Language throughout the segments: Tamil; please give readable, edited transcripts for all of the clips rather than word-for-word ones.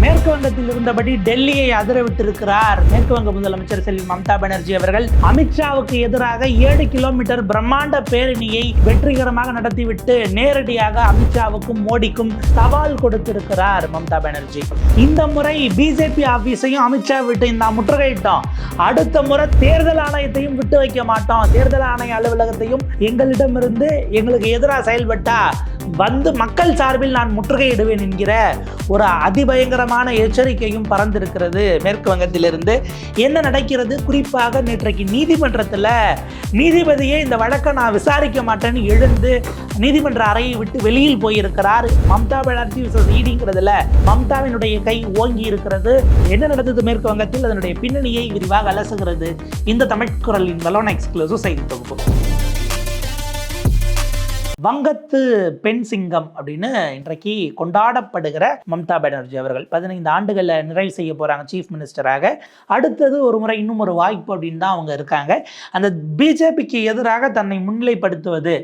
மேற்கு வங்கத்தில் இருந்தபடி டெல்லியை அதிரவிட்டிருக்கிறார் மேற்கு வங்க முதலமைச்சர் செல்வி மம்தா பானர்ஜி அவர்கள். அமித்ஷாவுக்கு எதிராக 7 கிலோமீட்டர் பிரம்மாண்ட பேரணியை வெற்றிகரமாக நடத்திவிட்டு நேரடியாக அமித்ஷாவுக்கும் மோடிக்கும் சவால் கொடுத்திருக்கிறார் மம்தா பானர்ஜி. இந்த முறை பிஜேபி ஆபீஸையும் அமித்ஷா விட்டு நாம் முற்றுகையிட்டோம். அடுத்த முறை தேர்தல் ஆணையத்தையும் விட்டு வைக்க மாட்டோம். தேர்தல் ஆணைய அலுவலகத்தையும் எங்களிடமிருந்து எங்களுக்கு எதிராக செயல்பட்டா வந்து மக்கள் சார்பில் நான் முற்றுகையிடுவேன் என்கிற ஒரு அதிபயங்கரமான எச்சரிக்கையும் பறந்திருக்கிறது மேற்கு வங்கத்திலிருந்து. என்ன நடக்கிறது? குறிப்பாக நேற்றைக்கு நீதிமன்றத்தில் நீதிபதியே இந்த வழக்கை நான் விசாரிக்க மாட்டேன்னு எழுந்து நீதிமன்ற அறையை விட்டு வெளியில் போயிருக்கிறார். மம்தா பானர்ஜி விசஸ் ஈடிங்கிறதுல மம்தாவினுடைய கை ஓங்கி இருக்கிறது. என்ன நடந்தது மேற்கு வங்கத்தில்? அதனுடைய பின்னணியை விரிவாக அலசுகிறது இந்த தமிழ் குரலின் வலோன எக்ஸ்க்ளூசிவ் செய்தி தொகுப்பு. வங்கத்து பெண் சிங்கம் அப்படின்னு இன்றைக்கு கொண்டாடப்படுகிற மம்தா பானர்ஜி அவர்கள் 15 ஆண்டுகளை நிறைவு செய்ய போகிறாங்க சீஃப் மினிஸ்டராக. அடுத்தது ஒரு முறை இன்னும் ஒரு வாய்ப்பு அப்படின்னு தான் அவங்க இருக்காங்க. அந்த பிஜேபிக்கு எதிராக தன்னை முன்னிலைப்படுத்துவது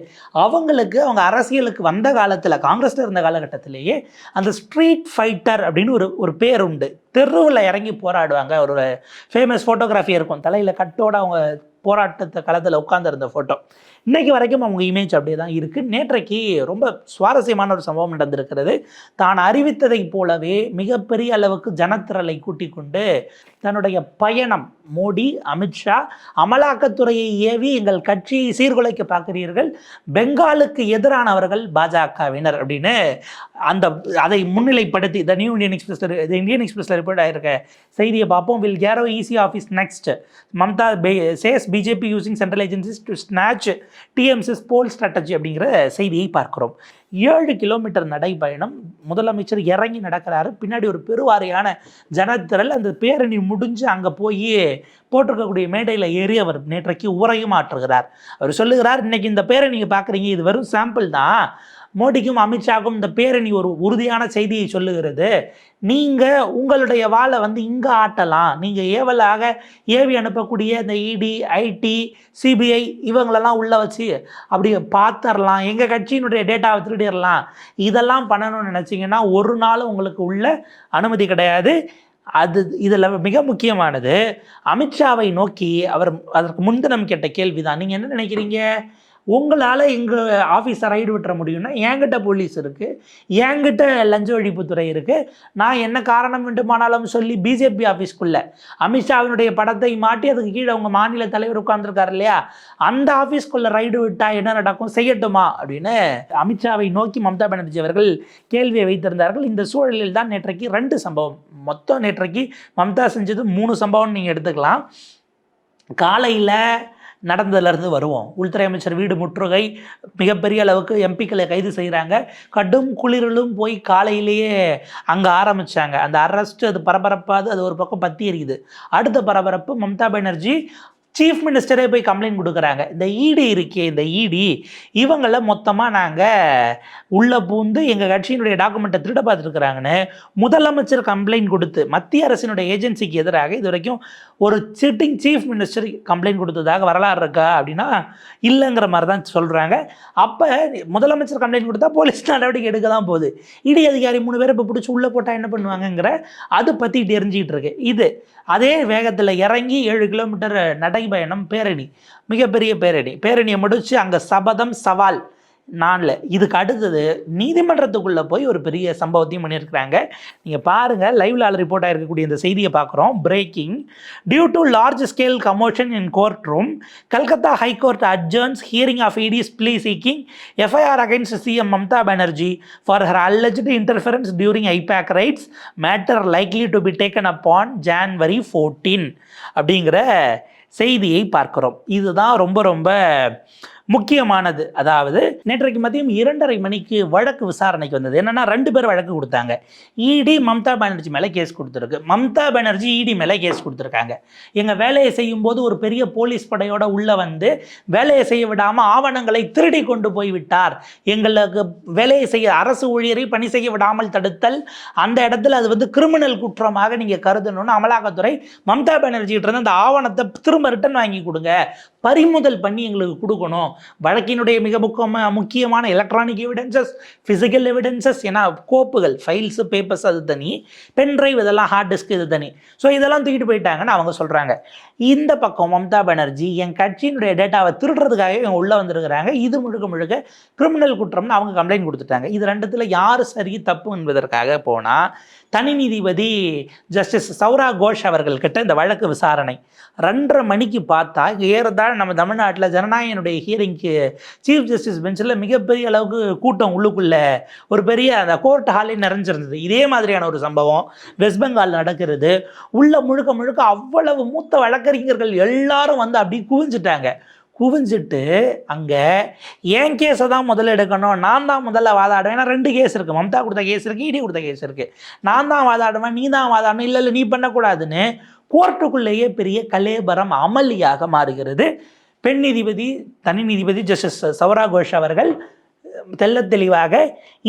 அவங்களுக்கு அவங்க அரசியலுக்கு வந்த காலத்தில் காங்கிரஸில் இருந்த காலகட்டத்திலேயே அந்த ஸ்ட்ரீட் ஃபைட்டர் அப்படின்னு ஒரு பேர் உண்டு. தெருவில் இறங்கி போராடுவாங்க. ஒரு ஃபேமஸ் ஃபோட்டோகிராஃபி இருக்கும். தலையில் கட்டோட அவங்க போராட்டத்தை களத்தில் உட்கார்ந்துருந்த ஃபோட்டோ. இன்றைக்கு வரைக்கும் அவங்க இமேஜ் அப்படியே தான் இருக்குது. நேற்றைக்கு ரொம்ப சுவாரஸ்யமான ஒரு சம்பவம் நடந்திருக்கிறது. தான் அறிவித்ததை போலவே மிகப்பெரிய அளவுக்கு ஜனத்திரளை கூட்டிக் கொண்டு தன்னுடைய பயணம் மோடி, அமித்ஷா, அமலாக்கத்துறையை ஏவி எங்கள் கட்சியை சீர்குலைக்க பார்க்கிறீர்கள், பெங்காலுக்கு எதிரானவர்கள் பாஜகவினர் அப்படின்னு அதை முன்னிலைப்படுத்தி இந்தியன் எக்ஸ்பிரஸில் ரிப்போர்ட் ஆகிருக்க செய்தியை பார்ப்போம். Will gherao ED office next Mamata says BJP using central agencies to snatch TMC's poll strategy அப்படிங்கிற செய்தியை பார்க்கிறோம். 7 கிலோமீட்டர் நடைபயணம். முதலமைச்சர் இறங்கி நடக்கிறாரு. பின்னாடி ஒரு பெருவாரியான ஜனத்திரள். அந்த பேரணி முடிஞ்சு அங்கே போய் போட்டிருக்கக்கூடிய மேடையில் ஏறி அவர் நேற்றைக்கு உரையும் ஆற்றுகிறார். அவர் சொல்லுகிறார், இன்னைக்கு இந்த பேரணி நீங்கள் பார்க்குறீங்க, இது வெறும் சாம்பிள் தான். மோடிக்கும் அமித்ஷாவுக்கும் இந்த பேரணி ஒரு உறுதியான செய்தியை சொல்லுகிறது. நீங்கள் உங்களுடைய வாளை இங்கே ஆட்டலாம். நீங்கள் ஏவி அனுப்பக்கூடிய இந்த இடி, ஐடி, சிபிஐ இவங்களெல்லாம் உள்ளே வச்சு அப்படி பார்த்துடலாம். எங்கள் கட்சியினுடைய டேட்டாவை திருடிடலாம். இதெல்லாம் பண்ணணும்னு நினச்சிங்கன்னா ஒரு நாள் உங்களுக்கு உள்ள அனுமதி கிடையாது. இதில் மிக முக்கியமானது அமித்ஷாவை நோக்கி அவர் அதற்கு முன்தினம் கேட்ட கேள்வி தான், நீங்கள் என்ன நினைக்கிறீங்க, உங்களால் எங்கள் ஆஃபீஸை ரைடு விட்டுற முடியும்னா என்கிட்ட போலீஸ் இருக்குது, என்கிட்ட லஞ்ச ஒழிப்புத்துறை இருக்குது, நான் என்ன காரணம் வேண்டுமானாலும் சொல்லி பிஜேபி ஆஃபீஸ்க்குள்ளே அமித்ஷாவினுடைய படத்தை மாட்டி அதுக்கு கீழே உங்கள் மாநில தலைவர் உட்கார்ந்துருக்காரு இல்லையா, அந்த ஆஃபீஸ்க்குள்ளே ரைடு விட்டால் என்ன நடக்கும், செய்யட்டுமா அப்படின்னு அமித்ஷாவை நோக்கி மம்தா பானர்ஜி அவர்கள் கேள்வியை வைத்திருந்தார்கள். இந்த சூழலில் தான் நேற்றைக்கு 2 சம்பவம், மொத்தம் நேற்றைக்கு மம்தா செஞ்சது 3 சம்பவம்னு நீங்கள் எடுத்துக்கலாம். காலையில் நடந்ததுலேருந்து வருவோம். உள்துறை அமைச்சர் வீடு முற்றுகை, மிகப்பெரிய அளவுக்கு எம்பிக்களை கைது செய்கிறாங்க. கடும் குளிரிலும் போய் காலையிலேயே அங்கே ஆரம்பித்தாங்க அந்த அரெஸ்ட். அது பரபரப்பாது, அது ஒரு பக்கம் பற்றி எரியுது. அடுத்த பரபரப்பு, மம்தா பானர்ஜி சீஃப் மினிஸ்டரே போய் கம்ப்ளைண்ட் கொடுக்குறாங்க. இந்த இடி இருக்கே, இந்த இடி இவங்களை மொத்தமாக நாங்கள் உள்ளே பூந்து எங்கள் கட்சியினுடைய டாக்குமெண்ட்டை திருட பார்த்துருக்குறாங்கன்னு முதலமைச்சர் கம்ப்ளைண்ட் கொடுத்து மத்திய அரசினுடைய ஏஜென்சிக்கு எதிராக இது வரைக்கும் ஒரு சிட்டிங் சீஃப் மினிஸ்டர் கம்ப்ளைண்ட் கொடுத்ததாக வரலாறு இருக்கா அப்படின்னா இல்லைங்கிற மாதிரி தான் சொல்கிறாங்க. அப்போ முதலமைச்சர் கம்ப்ளைண்ட் கொடுத்தா போலீஸ் நடவடிக்கை எடுக்க தான் போகுது. இடி அதிகாரி 3 பேரை இப்போ பிடிச்சி உள்ளே போட்டால் என்ன பண்ணுவாங்கங்கிற அது பற்றி தெரிஞ்சிக்கிட்டு இருக்கு. இது அதே வேகத்தில் இறங்கி 7 கிலோமீட்டர் நடைபயணம், பேரணி, மிகப்பெரிய பேரணியை முடித்து அங்கே சபதம் சவால் நாளில். இதுக்கு அடுத்தது நீதிமன்றத்துக்குள்ளே போய் ஒரு பெரிய சம்பவத்தையும் பண்ணியிருக்கிறாங்க. நீங்கள் பாருங்கள், லைவ்ல ரிப்போர்ட் ஆகிருக்கக்கூடிய இந்த செய்தியை பார்க்குறோம். Breaking: due to large scale commotion in court room, Calcutta high court adjourns hearing of ED's plea seeking FIR against CM Mamata Banerjee for her alleged interference during I-PAC raids, matter likely to be taken upon January 14 அப்படிங்கிற செய்தியை பார்க்குறோம். இதுதான் ரொம்ப ரொம்ப முக்கியமானது. அதாவது நேற்றைக்கு மதியம் 2:30 மணிக்கு வழக்கு விசாரணைக்கு வந்தது. என்னென்னா 2 பேர் வழக்கு கொடுத்தாங்க. இடி மம்தா பானர்ஜி மேலே கேஸ் கொடுத்துருக்கு, மம்தா பானர்ஜி இடி மேலே கேஸ் கொடுத்துருக்காங்க. எங்கள் வேலையை செய்யும்போது ஒரு பெரிய போலீஸ் படையோட உள்ளே வேலையை செய்ய விடாமல் ஆவணங்களை திருடி கொண்டு போய்விட்டார், எங்களுக்கு வேலையை செய்ய அரசு ஊழியரை பணி செய்ய விடாமல் தடுத்தல், அந்த இடத்துல அது கிரிமினல் குற்றமாக நீங்கள் கருதணும்னு அமலாக்கத்துறை மம்தா பானர்ஜிகிட்ட இருந்து அந்த ஆவணத்தை திரும்ப ரிட்டன் வாங்கி கொடுங்க, பறிமுதல் பண்ணி எங்களுக்கு கொடுக்கணும், வழக்கினுடைய மிக முக்கியமான எலக்ட்ரானிக் எவிடன்சஸ், ஃபிசிக்கல் எவிடன்சஸ், ஏன்னா கோப்புகள், ஃபைல்ஸு, பேப்பர்ஸ் அது தனி, பென்ட்ரைவ் இதெல்லாம், ஹார்ட் டிஸ்க் இது தனி. ஸோ இதெல்லாம் தூக்கிட்டு போயிட்டாங்கன்னு அவங்க சொல்கிறாங்க. இந்த பக்கம் மம்தா பானர்ஜி என் கட்சியினுடைய டேட்டாவை திருடுறதுக்காகவே இவங்க உள்ளே வந்திருக்கிறாங்க, இது முழுக்க கிரிமினல் குற்றம்னு அவங்க கம்ப்ளைண்ட் கொடுத்துட்டாங்க. இது ரெண்டுத்தில் யார் சரி தப்பு என்பதற்காக போனால் தனி நீதிபதி ஜஸ்டிஸ் சௌரா கோஷ் அவர்கள்கிட்ட இந்த வழக்கு விசாரணை 2:30 மணிக்கு பார்த்தா ஏறதாழ நம்ம தமிழ்நாட்டில் ஜனநாயகனுடைய ஹியரிங்க்கு சீஃப் ஜஸ்டிஸ் பெஞ்சில் மிகப்பெரிய அளவுக்கு கூட்டம் உள்ளுக்குள்ளே ஒரு பெரிய அந்த கோர்ட் ஹாலே நிறைஞ்சிருந்தது. இதே மாதிரியான ஒரு சம்பவம் வெஸ்ட் பெங்கால் நடக்கிறது. உள்ள முழுக்க அவ்வளவு மூத்த வழக்கறிஞர்கள் எல்லாரும் வந்து அப்படி குவிஞ்சிட்டு அங்கே என் கேஸை தான் முதல்ல எடுக்கணும், நான் தான் முதல்ல வாதாடுவேன். ஏன்னா 2 கேஸ் இருக்குது, மம்தா கொடுத்த கேஸ் இருக்குது, இடி கொடுத்த கேஸ் இருக்குது. நான் தான் வாதாடுவேன், நீ தான் வாதாடணும், இல்லை நீ பண்ணக்கூடாதுன்னு கோர்ட்டுக்குள்ளேயே பெரிய கலேபரம் அமளியாக மாறுகிறது. பெண் நீதிபதி, தனி நீதிபதி ஜஸ்டிஸ் சௌரா கோஷ் அவர்கள் தெளிவாக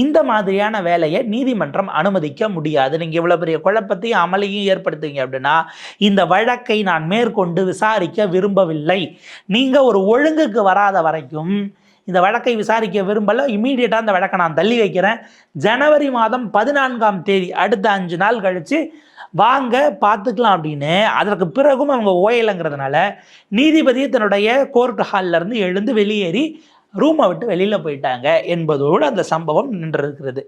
இந்த மாதிரியான வேலையை நீதிமன்றம் அனுமதிக்க முடியாது. நீங்கள் இவ்வளோ பெரிய குழப்பத்தையும் அமளியும் ஏற்படுத்துவீங்க அப்படின்னா இந்த வழக்கை நான் மேற்கொண்டு விசாரிக்க விரும்பவில்லை. நீங்கள் ஒரு ஒழுங்குக்கு வராத வரைக்கும் இந்த வழக்கை விசாரிக்க விரும்பலை, இம்மீடியட்டாக அந்த வழக்கை நான் தள்ளி வைக்கிறேன். ஜனவரி மாதம் 14ஆம் தேதி, அடுத்த 5 நாள் கழித்து வாங்க பார்த்துக்கலாம் அப்படின்னு. அதற்கு பிறகும் அவங்க ஓயலைங்கிறதுனால நீதிபதி தன்னுடைய கோர்ட் ஹாலிலேருந்து எழுந்து வெளியேறி ரூமை விட்டு வெளியில் போயிட்டாங்க என்பதோடு அந்த சம்பவம் நின்றிருக்கிறது.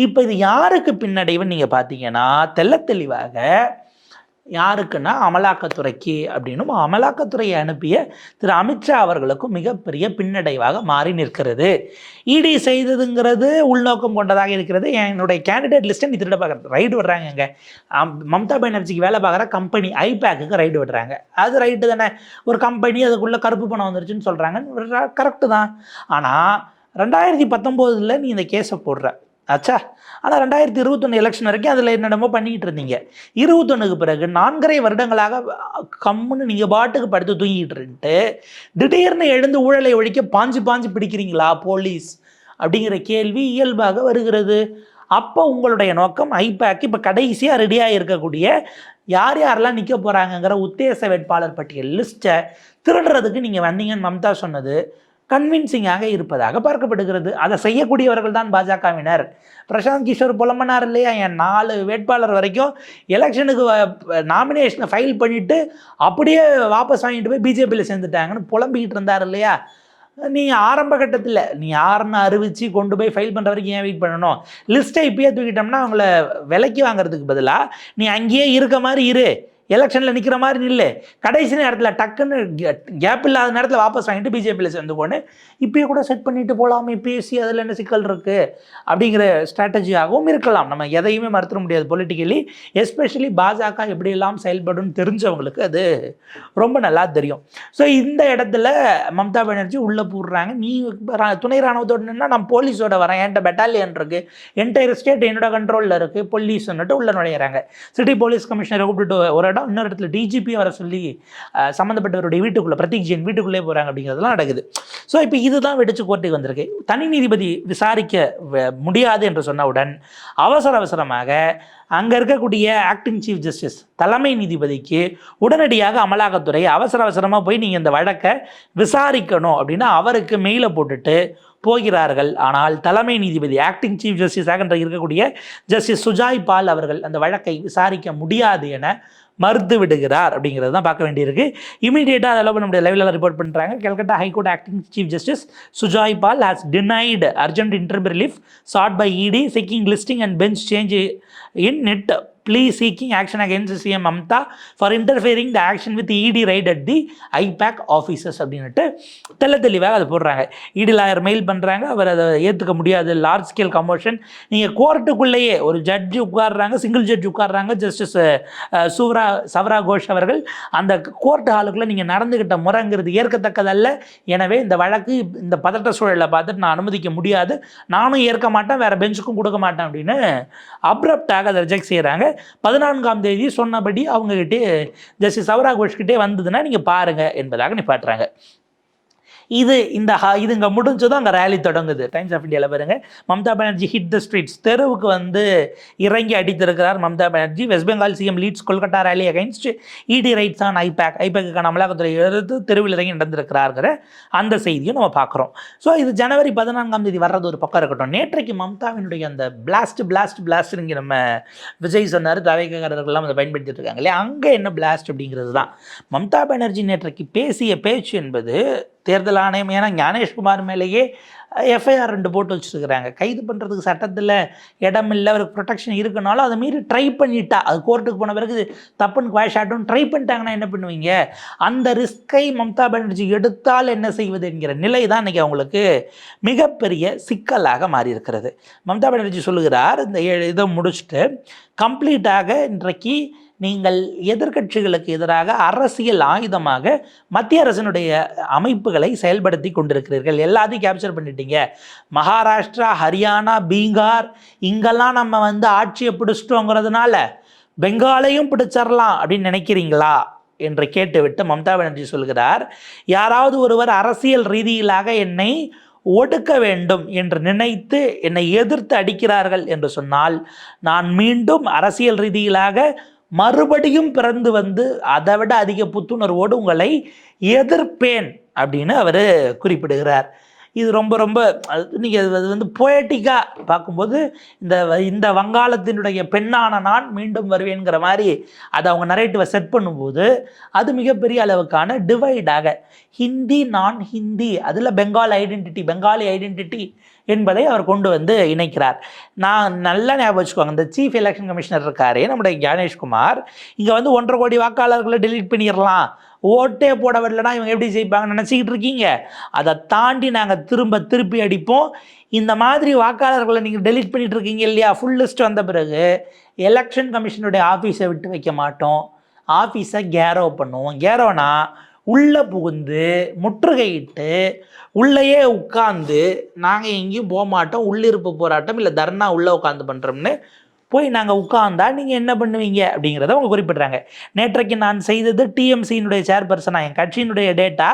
இப்போ இது யாருக்கு பின்னடைவுன்னு நீங்கள் பார்த்தீங்கன்னா தெளிவாக யாருக்குன்னா அமலாக்கத்துறைக்கு அப்படின்னும் அமலாக்கத்துறையை அனுப்பிய திரு அமித்ஷா அவர்களுக்கும் மிகப்பெரிய பின்னடைவாக மாறி நிற்கிறது. இடி செய்ததுங்கிறது உள்நோக்கம் கொண்டதாக இருக்கிறது. என்னுடைய கேண்டிடேட் லிஸ்ட்டை நீ திருட பார்க்குற ரைடு விடுறாங்க. மம்தா பானர்ஜிக்கு வேலை பார்க்குற கம்பெனி ஐபேக்கு ரைடு விடுறாங்க. அது ரைட்டு தானே, ஒரு கம்பெனி அதுக்குள்ளே கருப்பு பணம் வந்துருச்சுன்னு சொல்கிறாங்க, கரெக்டு தான். ஆனால் 2019 நீ இந்த கேஸை போடுற ஆச்சா. ஆனால் 2021 எலெக்ஷன் வரைக்கும் அதில் என்னென்னமோ பண்ணிக்கிட்டு இருந்தீங்க. 21க்கு பிறகு 4.5 வருடங்களாக கம்முன்னு நீங்கள் பாட்டுக்கு படுத்து தூங்கிட்டு இருந்துட்டு திடீர்னு எழுந்து ஊழலை ஒழிக்க பாஞ்சு பிடிக்கிறீங்களா போலீஸ் அப்படிங்கிற கேள்வி இயல்பாக வருகிறது. அப்போ உங்களுடைய நோக்கம் ஐபேக் இப்போ கடைசியாக ரெடியாக இருக்கக்கூடிய யாரெல்லாம் நிற்க போகிறாங்கங்கிற உத்தேச வேட்பாளர் பட்டியல் லிஸ்ட்டை திருடுறதுக்கு நீங்கள் வந்தீங்கன்னு மம்தா சொன்னது கன்வின்சிங்காக இருப்பதாக பார்க்கப்படுகிறது. அதை செய்யக்கூடியவர்கள் தான் பாஜகவினர். பிரசாந்த் கிஷோர் புலம்பனார் இல்லையா, என் 4 வேட்பாளர் வரைக்கும் எலெக்ஷனுக்கு நாமினேஷனை ஃபைல் பண்ணிவிட்டு அப்படியே வாபஸ் வாங்கிட்டு போய் பிஜேபியில் சேர்ந்துட்டாங்கன்னு புலம்பிக்கிட்டு இருந்தார் இல்லையா. நீ ஆரம்ப கட்டத்தில் நீ யாருன்னு அறிவித்து கொண்டு போய் ஃபைல் பண்ணுற வரைக்கும் ஏன் வெயிட் பண்ணணும்? லிஸ்ட்டை இப்பயே தூக்கிட்டோம்னா அவங்கள விலைக்கு வாங்குறதுக்கு பதிலாக நீ அங்கேயே இருக்க மாதிரி இரு, எலெக்ஷனில் நிற்கிற மாதிரி நில்லு, கடைசி நேரத்தில் டக்குன்னு கேப் இல்லாத நேரத்தில் வாபஸ் வாங்கிட்டு பிஜேபியில் சேர்ந்துக்கோன்னு இப்பயே கூட செட் பண்ணிட்டு போகலாமே, பேசி அதில் என்ன சிக்கல் இருக்குது அப்படிங்கிற ஸ்ட்ராட்டஜியாகவும் இருக்கலாம். நம்ம எதையுமே மறுத்துட முடியாது பொலிட்டிக்கலி, எஸ்பெஷலி பாஜக எப்படியெல்லாம் செயல்படும் தெரிஞ்சவங்களுக்கு அது ரொம்ப நல்லா தெரியும். ஸோ இந்த இடத்துல மம்தா பானர்ஜி உள்ளே போடுறாங்க. நீ துணை இராணுவத்தோடு நின்னா நான் போலீஸோட வரேன், என்கிட்ட பெட்டாலியன் இருக்குது, என்டையர் ஸ்டேட் என்னோட கண்ட்ரோலில் இருக்குது, போலீஸ்ன்னுட்டு உள்ளே நுழையிறாங்க. சிட்டி போலீஸ் கமிஷனரை கூப்பிட்டு ஒரு இன்னொரு இடத்துல டிஜிபி வர சொல்லி சம்மந்தப்பட்டவருடைய வீட்டுக்குள்ளே, பிரதீக் ஜெயின் வீட்டுக்குள்ளே போகிறாங்க அப்படிங்கிறதுலாம் நடக்குது. ஸோ இப்போ இதுதான் வெடிச்சு கோர்ட்டுக்கு வந்திருக்கு. தனி நீதிபதி விசாரிக்க முடியாது என்று சொன்னவுடன் அவசரமாக அங்கே இருக்கக்கூடிய ஆக்டிங் சீஃப் ஜஸ்டிஸ் தலைமை நீதிபதிக்கு உடனடியாக அமலாக்கத்துறை அவசரமாக போய் நீங்கள் இந்த வழக்கை விசாரிக்கணும் அப்படின்னு அவருக்கு மெயிலை போட்டுட்டு போகிறார்கள். ஆனால் தலைமை நீதிபதி ஆக்டிங் சீஃப் ஜஸ்டிஸாக இருக்கக்கூடிய ஜஸ்டிஸ் சுஜாய் பால் அவர்கள் அந்த வழக்கை விசாரிக்க முடியாது என மறுத்து விடுகிறார் அப்படிங்கிறது தான் பார்க்க வேண்டியிருக்கு. இமீடியட்டாக அதெல்லாம் நம்முடைய லைவ்ல ரிப்போர்ட் பண்ணுறாங்க. Calcutta high court acting chief justice Sujoy Paul has denied urgent interim relief sought by ED seeking listing and bench change in net plea seeking action against CM Mamta for interfering the action with ED raid at the IPAC offices அப்படின்ட்டு தெளிவாக அதை போடுறாங்க. இடி லாயர் மெயில் பண்ணுறாங்க, அவர் அதை ஏற்றுக்க முடியாது, லார்ஜ் ஸ்கேல் கமோஷன். நீங்கள் கோர்ட்டுக்குள்ளேயே ஒரு ஜட்ஜு உட்கார்றாங்க, சிங்கிள் ஜட்ஜ் உட்கார்றாங்க, ஜஸ்டிஸ் சௌரா கோஷ் அவர்கள். அந்த கோர்ட் ஹாலுக்குள்ளே நீங்கள் நடந்துக்கிட்ட முறைங்கிறது ஏற்கத்தக்கதல்ல. எனவே இந்த வழக்கு இந்த பதட்ட சூழலை பார்த்துட்டு நான் அனுமதிக்க முடியாது, நானும் ஏற்க மாட்டேன், வேறு பெஞ்சுக்கும் கொடுக்க மாட்டேன் அப்படின்னு அப்ரப்டாக அதை ரிஜெக்ட் செய்கிறாங்க. 14ஆம் தேதி சொன்னபடி அவங்ககிட்டே ஜஸ்டிஸ் சௌரா கோஷ்கிட்டே வந்ததுன்னா நீங்கள் பாருங்கள் என்பதாக நிப்பாட்டுறாங்க. இது இங்கே முடிஞ்சதும் அங்கே ரேலி தொடங்குது. டைம்ஸ் ஆஃப் இந்தியாவில் பாருங்க, Mamata Banerjee hit the streets, தெருவுக்கு வந்து இறங்கி அடித்திருக்கிறார் Mamata Banerjee. West Bengal CM leads Kolkata rally against ED raids on ஐபேக்குக்கான அமலாக்கத்துறை எடுத்து தெருவில் இறங்கி நடந்திருக்கிறார்கிற அந்த செய்தியும் நம்ம பார்க்குறோம். ஸோ இது ஜனவரி 14 வர்றது ஒரு பக்கம் இருக்கட்டும். நேற்றைக்கு மம்தாவினுடைய அந்த பிளாஸ்ட் இங்கே நம்ம விஜய் சொன்னார், தவைக்காரர்கள்லாம் அதை பயன்படுத்திட்டு இருக்காங்க இல்லையா, அங்கே என்ன பிளாஸ்ட் அப்படிங்கிறது தான். மம்தா பானர்ஜி நேற்றைக்கு பேசிய பேச்சு என்பது தேர்தல் ஆணையம், ஏன்னா ஞானேஷ்குமார் மேலேயே எஃப்ஐஆர் 2 போட்டு வச்சுருக்கிறாங்க. கைது பண்ணுறதுக்கு சட்டத்தில் இடம் இல்லை, அவருக்கு ப்ரொடெக்ஷன் இருக்குனாலும் அதை மீறி ட்ரை பண்ணிட்டா, அது கோர்ட்டுக்கு போன பிறகு தப்புன்னு குவாஷ் ஆட்டும் ட்ரை பண்ணிட்டாங்கன்னா என்ன பண்ணுவீங்க? அந்த ரிஸ்கை மம்தா பானர்ஜி எடுத்தால் என்ன செய்வது என்கிற நிலை தான் இன்றைக்கி அவங்களுக்கு மிகப்பெரிய சிக்கலாக மாறி இருக்கிறது. மம்தா பானர்ஜி சொல்லுகிறார், இந்த இதை முடிச்சுட்டு கம்ப்ளீட்டாக இன்றைக்கு நீங்கள் எதிர்க்கட்சிகளுக்கு எதிராக அரசியல் ஆயுதமாக மத்திய அரசினுடைய அமைப்புகளை செயல்படுத்தி கொண்டிருக்கிறீர்கள், எல்லாத்தையும் கேப்சர் பண்ணிட்டீங்க. மகாராஷ்டிரா, ஹரியானா, பீகார் இங்கெல்லாம் நம்ம வந்து ஆட்சியை பிடிச்சிட்டோங்கிறதுனால பெங்காலையும் பிடிச்சிடலாம் அப்படின்னு நினைக்கிறீங்களா என்று கேட்டுவிட்டு மம்தா பானர்ஜி சொல்கிறார், யாராவது ஒருவர் அரசியல் ரீதியிலாக என்னை ஒடுக்க வேண்டும் என்று நினைத்து என்னை எதிர்த்து அடிக்கிறார்கள் என்று சொன்னால் நான் மீண்டும் அரசியல் ரீதியிலாக மறுபடியும் பிறந்து வந்து அதை விட அதிக புத்துணர்வோடு உங்களை எதிர்ப்பேன் அப்படின்னு அவர் குறிப்பிடுகிறார். இது ரொம்ப ரொம்ப நீங்கள் அது வந்து போயட்டிக்காக பார்க்கும்போது இந்த வங்காளத்தினுடைய பெண்ணான நான் மீண்டும் வருவேங்கிற மாதிரி அதை அவங்க நரேட்டிவை செட் பண்ணும்போது அது மிகப்பெரிய அளவுக்கான டிவைடாக ஹிந்தி நான் ஹிந்தி, அதில் பெங்காலி ஐடென்டிட்டி என்பதை அவர் கொண்டு வந்து இணைக்கிறார். நான் நல்லா ஞாபகம் வச்சுக்கோங்க, இந்த சீஃப் எலெக்ஷன் கமிஷனர் இருக்காரே நம்முடைய ஞானேஷ்குமார், இங்கே வந்து 1.5 கோடி வாக்காளர்களை டெலீட் பண்ணிடலாம், ஓட்டே போட வரலன்னா இவங்க எப்படி ஜெயிப்பாங்கன்னு நினச்சிக்கிட்டு இருக்கீங்க. அதை தாண்டி நாங்கள் திருப்பி அடிப்போம். இந்த மாதிரி வாக்காளர்களை நீங்கள் டெலீட் பண்ணிட்டு இருக்கீங்க இல்லையா, ஃபுல் லிஸ்ட் வந்த பிறகு எலெக்ஷன் கமிஷனுடைய ஆஃபீஸை விட்டு வைக்க மாட்டோம், ஆஃபீஸை கேரோ பண்ணுவோம். கேரோனா உள்ளே புகுந்து முற்றுகையிட்டு உள்ளேயே உட்காந்து நாங்கள் எங்கேயும் போக மாட்டோம், உள்ளிருப்பு போராட்டம் இல்லை தர்ணா உள்ளே உட்காந்து பண்ணுறோம்னு போய் நாங்கள் உட்கார்ந்தா நீங்கள் என்ன பண்ணுவீங்க அப்படிங்கிறத அவங்க குறிப்பிட்றாங்க. நேற்றைக்கு நான் செய்தது டிஎம்சியினுடைய சேர்பர்சனாக என் கட்சியினுடைய டேட்டா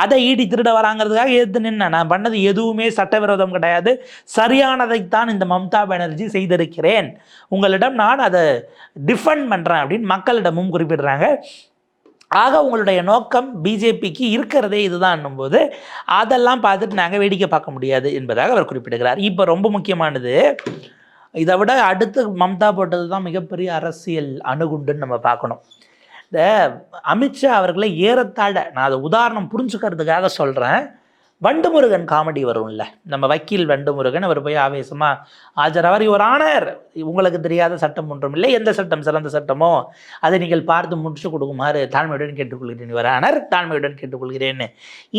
அதை ஈடி திருட வராங்கிறதுக்காக எதிர்த்து நின்று நான் பண்ணது எதுவுமே சட்டவிரோதம் கிடையாது, சரியானதைத்தான் இந்த மம்தா பானர்ஜி செய்திருக்கிறேன், உங்களிடம் நான் அதை டிஃபெண்ட் பண்ணுறேன் அப்படின்னு மக்களிடமும் குறிப்பிடுறாங்க. ஆக உங்களுடைய நோக்கம் பிஜேபிக்கு இருக்கிறதே இதுதான் போது அதெல்லாம் பார்த்துட்டு நாங்கள் வேடிக்கை பார்க்க முடியாது என்பதாக அவர் குறிப்பிடுகிறார். இப்போ ரொம்ப முக்கியமானது, இதை விட அடுத்து மம்தா போட்டது தான் மிகப்பெரிய அரசியல் அணுகுண்டுன்னு நம்ம பார்க்கணும். இந்த அமித்ஷா அவர்களை ஏறத்தாழ நான் அதை உதாரணம் புரிஞ்சுக்கிறதுக்காக சொல்கிறேன், வண்டுமுருகன் காமெடி வரும்ல, நம்ம வக்கீல் வண்டுமுருகன் அவர் போய் ஆவேசமாக ஆஜராவார், ஒரு ஆனர் உங்களுக்கு தெரியாத சட்டம் ஒன்றும் இல்லை, எந்த சட்டம் சிறந்த சட்டமோ அதை நீங்கள் பார்த்து முடிச்சு கொடுக்குமாறு தாழ்மையுடன் கேட்டுக்கொள்கிறேன், இவர் ஆனர் தாழ்மையுடன் கேட்டுக்கொள்கிறேன்னு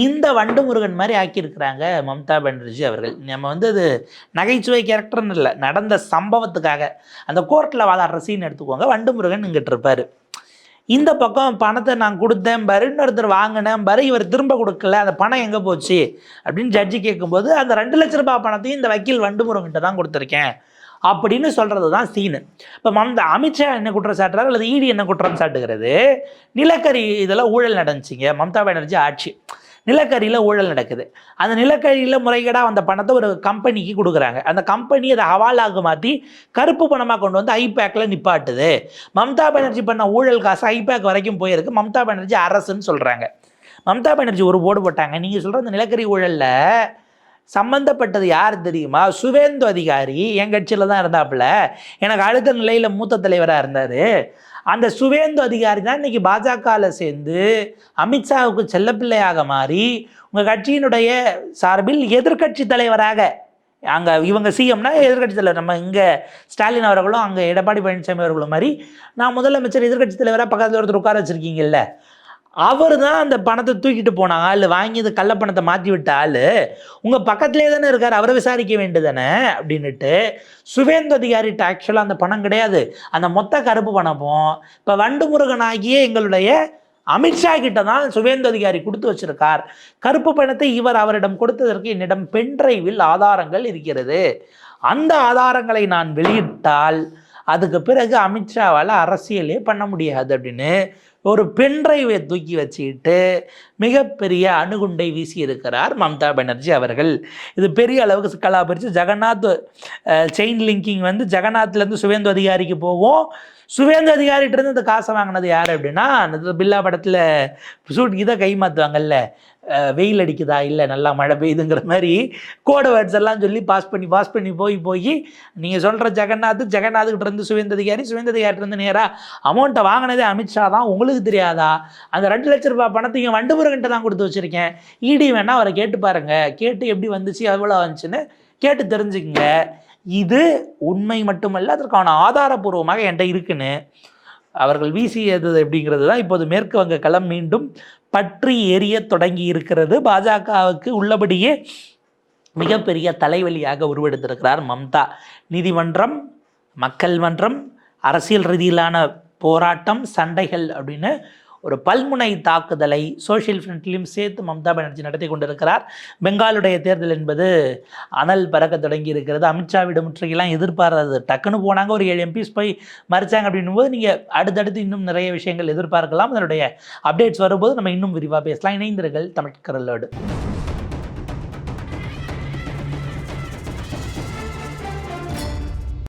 இந்த வண்டுமுருகன் மாதிரி ஆக்கியிருக்கிறாங்க மம்தா பானர்ஜி அவர்கள். நம்ம வந்து அது நகைச்சுவை கேரக்டர்னு இல்லை, நடந்த சம்பவத்துக்காக அந்த கோர்ட்டில் வாதாடுற சீன் எடுத்துக்கோங்க. வண்டுமுருகன் இங்கிட்டு இருப்பார், இந்த பக்கம் பணத்தை நான் கொடுத்தேன் பாரு, இன்னொருத்தர் வாங்கினேன் பாரு, இவர் திரும்ப கொடுக்கல, அந்த பணம் எங்கே போச்சு அப்படின்னு ஜட்ஜி கேட்கும்போது அந்த 2 லட்ச ரூபாய் பணத்தையும் இந்த வக்கீல் வண்டுமுருகன்கிட்ட தான் கொடுத்துருக்கேன் அப்படின்னு சொல்கிறது தான் சீனு. இப்போ அமித்ஷா என்ன குற்றம் சாட்டுறாரு அல்லது இடி என்ன குற்றம் சாட்டுகிறது, நிலக்கரி இதெல்லாம் ஊழல் நடந்துச்சிங்க, மம்தா பானர்ஜி ஆட்சி நிலக்கரியில் ஊழல் நடக்குது, அந்த நிலக்கரியில் முறைகேடாக வந்த பணத்தை ஒரு கம்பெனிக்கு கொடுக்குறாங்க, அந்த கம்பெனி அதை ஹவாலாக மாற்றி கருப்பு பணமாக கொண்டு வந்து ஐபேக்கில் நிப்பாட்டுது, மம்தா பானர்ஜி பண்ண ஊழல் காசு ஐபேக் வரைக்கும் போயிருக்கு, மம்தா பானர்ஜி அரசுன்னு சொல்கிறாங்க. மம்தா பானர்ஜி ஒரு போர்டு போட்டாங்க, நீங்கள் சொல்கிற அந்த நிலக்கரி ஊழலில் சம்மந்தப்பட்டது யார் தெரியுமா, சுவேந்து அதிகாரி என் கட்சியில் தான் இருந்தாப்புல, எனக்கு அடுத்த நிலையில் மூத்த தலைவராக இருந்தார், அந்த சுவேந்து அதிகாரி தான் இன்றைக்கி பாஜகவில் சேர்ந்து அமித்ஷாவுக்கு செல்லப்பிள்ளையாக மாறி உங்கள் கட்சியினுடைய சார்பில் எதிர்க்கட்சி தலைவராக, அங்கே இவங்க சிஎம்னா எதிர்க்கட்சி தலைவர், நம்ம இங்கே ஸ்டாலின் அவர்களும் அங்கே எடப்பாடி பழனிசாமி அவர்களும் மாதிரி நான் முதலமைச்சர் எதிர்க்கட்சி தலைவராக பக்கத்தில் ஒருத்தர் உட்கார வச்சுருக்கீங்கல்ல, அவர் தான் அந்த பணத்தை தூக்கிட்டு போனாங்க, ஆள் வாங்கி கள்ளப்பணத்தை மாற்றி விட்ட ஆள் உங்கள் பக்கத்துலேயே தானே இருக்கார், அவரை விசாரிக்க வேண்டியதானே அப்படின்ட்டு சுவேந்து அதிகாரிட்ட ஆக்சுவலாக அந்த பணம் கிடையாது, அந்த மொத்த கருப்பு பணமும் இப்போ வண்டுமுருகன் ஆகிய எங்களுடைய அமித்ஷா கிட்ட தான் சுவேந்து அதிகாரி கொடுத்து வச்சிருக்கார், கருப்பு பணத்தை இவர் அவரிடம் கொடுத்ததற்கு என்னிடம் பென்ட்ரைவில் ஆதாரங்கள் இருக்கிறது, அந்த ஆதாரங்களை நான் வெளியிட்டால் அதுக்கு பிறகு அமித்ஷாவால் அரசியலே பண்ண முடியாது அப்படின்னு ஒரு பென்ட்ரைவை தூக்கி வச்சுக்கிட்டு மிகப்பெரிய அணுகுண்டை வீசி இருக்கிறார் மம்தா பானர்ஜி அவர்கள். இது பெரிய அளவுக்கு சிக்கலாக போயிடுச்சு. ஜெகநாத் செயின் லிங்கிங் வந்து ஜெகநாத்லேருந்து சுவேந்து அதிகாரிக்கு போகும். சுவேந்து அதிகாரிகிட்டேருந்து இந்த காசை வாங்கினது யார் அப்படின்னா, அந்த பில்லா படத்தில் இதை கை மாற்றுவாங்கல்ல, வெயில் அடிக்குதா இல்லை நல்லா மழை பெய்யுதுங்கிற மாதிரி கோட் வேர்ட்ஸ் எல்லாம் சொல்லி பாஸ் பண்ணி போய் நீங்கள் சொல்கிற ஜெகநாத்துக்கிட்ட இருந்து சுவேந்து அதிகாரிகிட்ட இருந்து நேராக அமௌண்ட்டை வாங்கினதே அமித்ஷா தான். உங்களுக்கு தெரியாதா? அந்த 2 லட்ச ரூபாய் பணத்தையும் வண்டுமுருகன்ட்ட தான் கொடுத்து வச்சுருக்கேன். இடி வேணால் அவரை கேட்டு பாருங்கள், கேட்டு எப்படி வந்துச்சு எவ்வளோ வந்துச்சுன்னு கேட்டு தெரிஞ்சுக்கங்க. இது உண்மை மட்டுமல்ல, அதற்கான ஆதாரபூர்வமாக என்கிட்ட இருக்குன்னு அவர்கள் வீசியது அப்படிங்கிறது தான் இப்போது மேற்கு வங்க களம் மீண்டும் பற்றி எரிய தொடங்கி இருக்கிறது. பாஜகவுக்கு உள்ளபடியே மிகப்பெரிய தலைவலியாக உருவெடுத்திருக்கிறார் மம்தா. நீதிமன்றம், மக்கள் மன்றம், அரசியல் ரீதியிலான போராட்டம், சண்டைகள் அப்படின்னு ஒரு பல்முனை தாக்குதலை சோஷியல் ஃப்ரண்ட்லையும் சேர்த்து மம்தா பானர்ஜி நடத்தி கொண்டிருக்கிறார். பெங்காலுடைய தேர்தல் என்பது அனல் பறக்க தொடங்கி இருக்கிறது. அமித்ஷாவிடம் முற்றுகையெல்லாம் எதிர்பார்த்தது டக்குன்னு போனாங்க, ஒரு 7 MPs போய் மறிச்சாங்க. அப்படின்னும் போது நீங்கள் அடுத்தடுத்து இன்னும் நிறைய விஷயங்கள் எதிர்பார்க்கலாம். அதனுடைய அப்டேட்ஸ் வரும்போது நம்ம இன்னும் விரிவாக பேசலாம். இணைந்திருங்கள் தமிழ் கரலோடு.